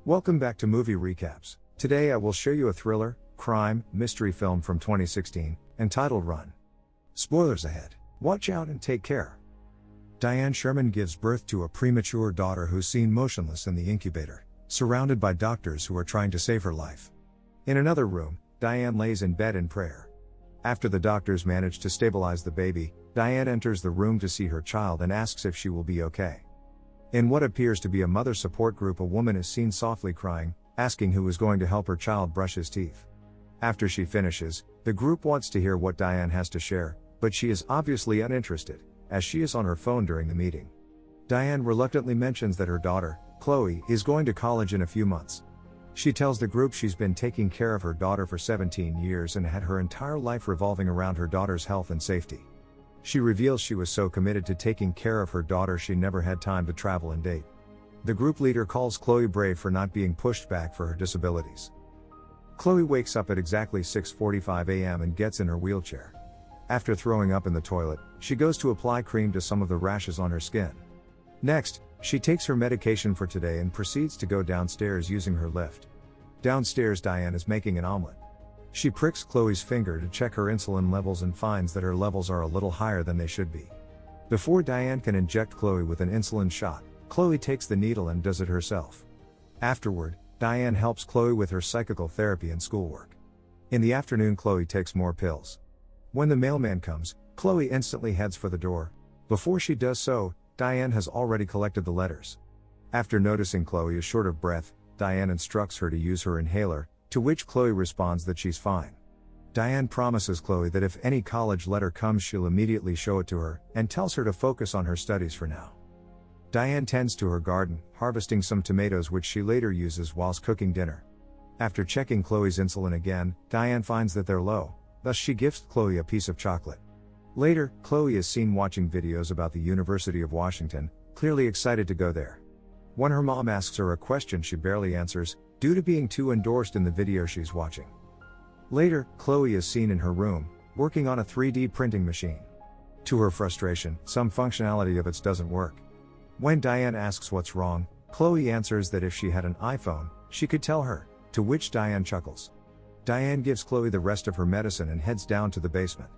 Welcome back to Movie Recaps. Today I will show you a thriller, crime, mystery film from 2016, entitled Run. Spoilers ahead. Watch out and take care. Diane Sherman gives birth to a premature daughter who's seen motionless in the incubator, surrounded by doctors who are trying to save her life. In another room, Diane lays in bed in prayer. After the doctors manage to stabilize the baby, Diane enters the room to see her child and asks if she will be okay. In what appears to be a mother support group, a woman is seen softly crying, asking who is going to help her child brush his teeth. After she finishes, the group wants to hear what Diane has to share, but she is obviously uninterested, as she is on her phone during the meeting. Diane reluctantly mentions that her daughter, Chloe, is going to college in a few months. She tells the group she's been taking care of her daughter for 17 years and had her entire life revolving around her daughter's health and safety. She reveals she was so committed to taking care of her daughter she never had time to travel and date. The group leader calls Chloe brave for not being pushed back for her disabilities. Chloe wakes up at exactly 6:45 a.m. and gets in her wheelchair. After throwing up in the toilet, she goes to apply cream to some of the rashes on her skin. Next, she takes her medication for today and proceeds to go downstairs using her lift. Downstairs, Diane is making an omelet. She pricks Chloe's finger to check her insulin levels and finds that her levels are a little higher than they should be. Before Diane can inject Chloe with an insulin shot, Chloe takes the needle and does it herself. Afterward, Diane helps Chloe with her psychical therapy and schoolwork. In the afternoon, Chloe takes more pills. When the mailman comes, Chloe instantly heads for the door. Before she does so, Diane has already collected the letters. After noticing Chloe is short of breath, Diane instructs her to use her inhaler, to which Chloe responds that she's fine. Diane promises Chloe that if any college letter comes she'll immediately show it to her, and tells her to focus on her studies for now. Diane tends to her garden, harvesting some tomatoes which she later uses whilst cooking dinner. After checking Chloe's insulin again, Diane finds that they're low, thus she gifts Chloe a piece of chocolate. Later, Chloe is seen watching videos about the University of Washington, clearly excited to go there. When her mom asks her a question she barely answers, due to being too engrossed in the video she's watching. Later, Chloe is seen in her room, working on a 3D printing machine. To her frustration, some functionality of it doesn't work. When Diane asks what's wrong, Chloe answers that if she had an iPhone, she could tell her, to which Diane chuckles. Diane gives Chloe the rest of her medicine and heads down to the basement.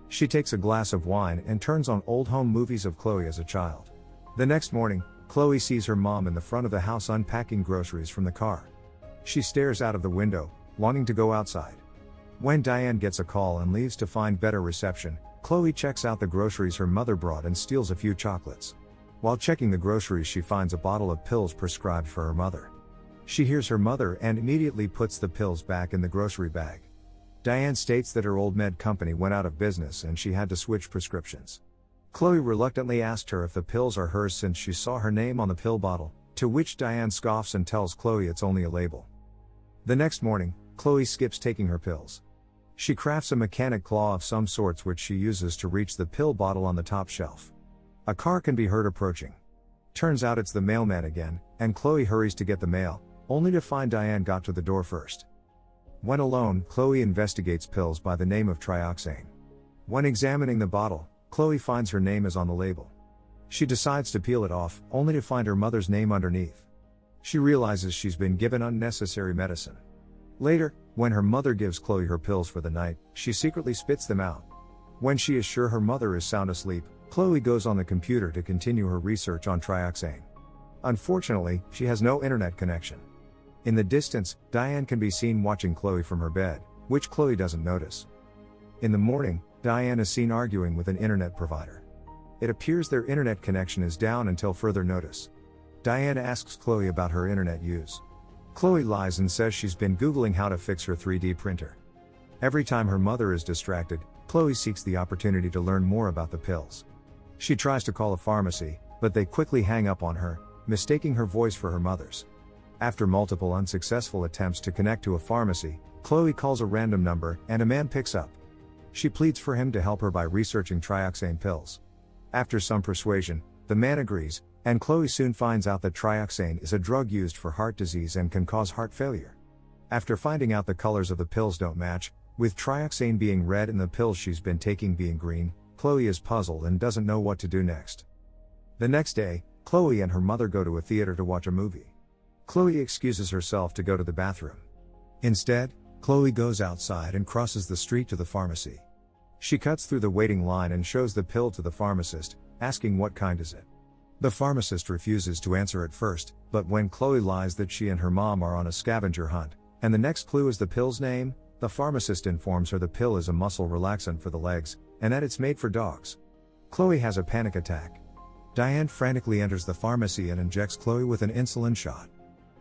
She takes a glass of wine and turns on old home movies of Chloe as a child. The next morning, Chloe sees her mom in the front of the house unpacking groceries from the car. She stares out of the window, longing to go outside. When Diane gets a call and leaves to find better reception, Chloe checks out the groceries her mother brought and steals a few chocolates. While checking the groceries, she finds a bottle of pills prescribed for her mother. She hears her mother and immediately puts the pills back in the grocery bag. Diane states that her old med company went out of business and she had to switch prescriptions. Chloe reluctantly asked her if the pills are hers since she saw her name on the pill bottle, to which Diane scoffs and tells Chloe it's only a label. The next morning, Chloe skips taking her pills. She crafts a mechanic claw of some sorts which she uses to reach the pill bottle on the top shelf. A car can be heard approaching. Turns out it's the mailman again, and Chloe hurries to get the mail, only to find Diane got to the door first. When alone, Chloe investigates pills by the name of trioxane. When examining the bottle, Chloe finds her name is on the label. She decides to peel it off, only to find her mother's name underneath. She realizes she's been given unnecessary medicine. Later, when her mother gives Chloe her pills for the night, she secretly spits them out. When she is sure her mother is sound asleep, Chloe goes on the computer to continue her research on trioxane. Unfortunately, she has no internet connection. In the distance, Diane can be seen watching Chloe from her bed, which Chloe doesn't notice. In the morning, Diane is seen arguing with an internet provider. It appears their internet connection is down until further notice. Diane asks Chloe about her internet use. Chloe lies and says she's been Googling how to fix her 3D printer. Every time her mother is distracted, Chloe seeks the opportunity to learn more about the pills. She tries to call a pharmacy, but they quickly hang up on her, mistaking her voice for her mother's. After multiple unsuccessful attempts to connect to a pharmacy, Chloe calls a random number, and a man picks up. She pleads for him to help her by researching trioxane pills. After some persuasion, the man agrees, and Chloe soon finds out that trioxane is a drug used for heart disease and can cause heart failure. After finding out the colors of the pills don't match, with trioxane being red and the pills she's been taking being green, Chloe is puzzled and doesn't know what to do next. The next day, Chloe and her mother go to a theater to watch a movie. Chloe excuses herself to go to the bathroom. Instead, Chloe goes outside and crosses the street to the pharmacy. She cuts through the waiting line and shows the pill to the pharmacist, asking what kind is it. The pharmacist refuses to answer at first, but when Chloe lies that she and her mom are on a scavenger hunt, and the next clue is the pill's name, the pharmacist informs her the pill is a muscle relaxant for the legs, and that it's made for dogs. Chloe has a panic attack. Diane frantically enters the pharmacy and injects Chloe with an insulin shot.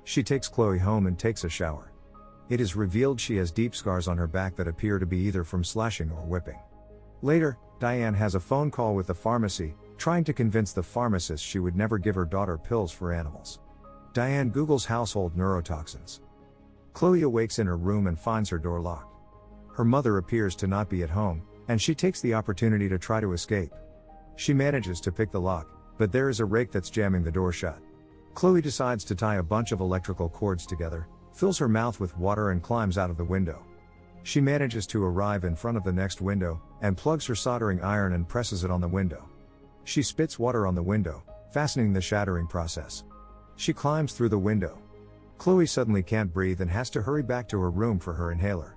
She takes Chloe home and takes a shower. It is revealed she has deep scars on her back that appear to be either from slashing or whipping. Later, Diane has a phone call with the pharmacy, trying to convince the pharmacist she would never give her daughter pills for animals. Diane Googles household neurotoxins. Chloe awakes in her room and finds her door locked. Her mother appears to not be at home, and she takes the opportunity to try to escape. She manages to pick the lock, but there is a rake that's jamming the door shut. Chloe decides to tie a bunch of electrical cords together, fills her mouth with water and climbs out of the window. She manages to arrive in front of the next window, and plugs her soldering iron and presses it on the window. She spits water on the window, fastening the shattering process. She climbs through the window. Chloe suddenly can't breathe and has to hurry back to her room for her inhaler.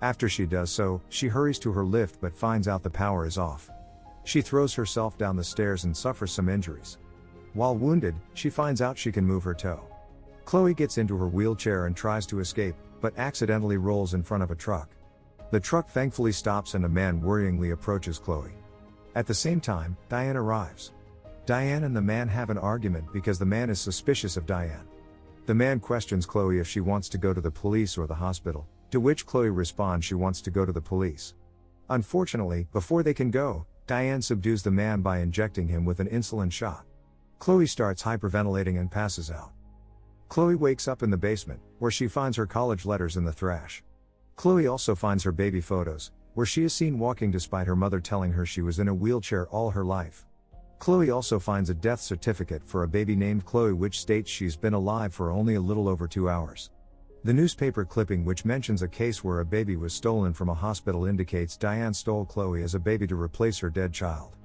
After she does so, she hurries to her lift but finds out the power is off. She throws herself down the stairs and suffers some injuries. While wounded, she finds out she can move her toe. Chloe gets into her wheelchair and tries to escape, but accidentally rolls in front of a truck. The truck thankfully stops and a man worryingly approaches Chloe. At the same time, Diane arrives. Diane and the man have an argument because the man is suspicious of Diane. The man questions Chloe if she wants to go to the police or the hospital, to which Chloe responds she wants to go to the police. Unfortunately, before they can go, Diane subdues the man by injecting him with an insulin shot. Chloe starts hyperventilating and passes out. Chloe wakes up in the basement, where she finds her college letters in the trash. Chloe also finds her baby photos, where she is seen walking despite her mother telling her she was in a wheelchair all her life. Chloe also finds a death certificate for a baby named Chloe which states she's been alive for only a little over 2 hours. The newspaper clipping which mentions a case where a baby was stolen from a hospital indicates Diane stole Chloe as a baby to replace her dead child.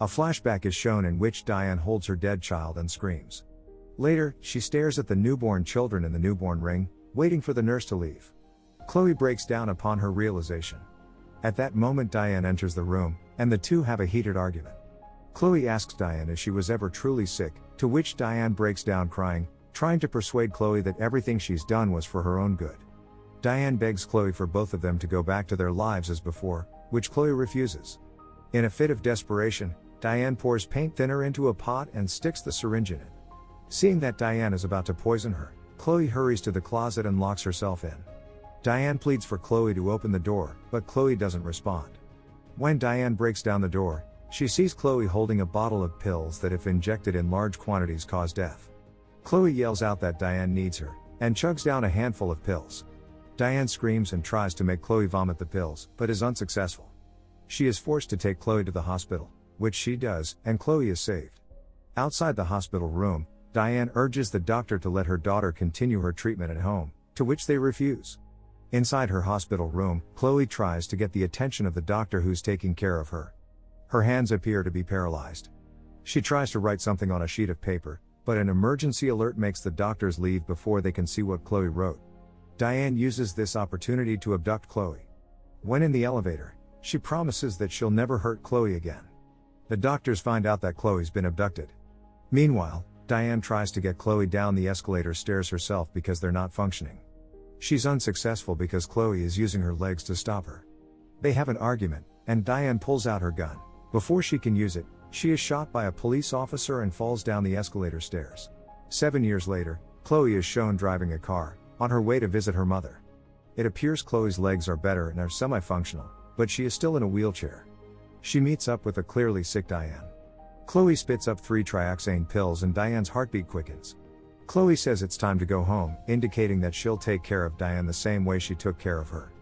A flashback is shown in which Diane holds her dead child and screams. Later, she stares at the newborn children in the newborn ring, waiting for the nurse to leave. Chloe breaks down upon her realization. At that moment Diane enters the room, and the two have a heated argument. Chloe asks Diane if she was ever truly sick, to which Diane breaks down crying, trying to persuade Chloe that everything she's done was for her own good. Diane begs Chloe for both of them to go back to their lives as before, which Chloe refuses. In a fit of desperation, Diane pours paint thinner into a pot and sticks the syringe in it. Seeing that Diane is about to poison her, Chloe hurries to the closet and locks herself in. Diane pleads for Chloe to open the door, but Chloe doesn't respond. When Diane breaks down the door, she sees Chloe holding a bottle of pills that if injected in large quantities cause death. Chloe yells out that Diane needs her, and chugs down a handful of pills. Diane screams and tries to make Chloe vomit the pills, but is unsuccessful. She is forced to take Chloe to the hospital, which she does, and Chloe is saved. Outside the hospital room, Diane urges the doctor to let her daughter continue her treatment at home, to which they refuse. Inside her hospital room, Chloe tries to get the attention of the doctor who's taking care of her. Her hands appear to be paralyzed. She tries to write something on a sheet of paper, but an emergency alert makes the doctors leave before they can see what Chloe wrote. Diane uses this opportunity to abduct Chloe. When in the elevator, she promises that she'll never hurt Chloe again. The doctors find out that Chloe's been abducted. Meanwhile, Diane tries to get Chloe down the escalator stairs herself because they're not functioning. She's unsuccessful because Chloe is using her legs to stop her. They have an argument, and Diane pulls out her gun. Before she can use it, she is shot by a police officer and falls down the escalator stairs. 7 years later, Chloe is shown driving a car, on her way to visit her mother. It appears Chloe's legs are better and are semi-functional, but she is still in a wheelchair. She meets up with a clearly sick Diane. Chloe spits up 3 trioxane pills and Diane's heartbeat quickens. Chloe says it's time to go home, indicating that she'll take care of Diane the same way she took care of her.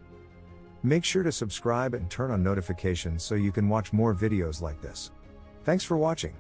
Make sure to subscribe and turn on notifications so you can watch more videos like this. Thanks for watching.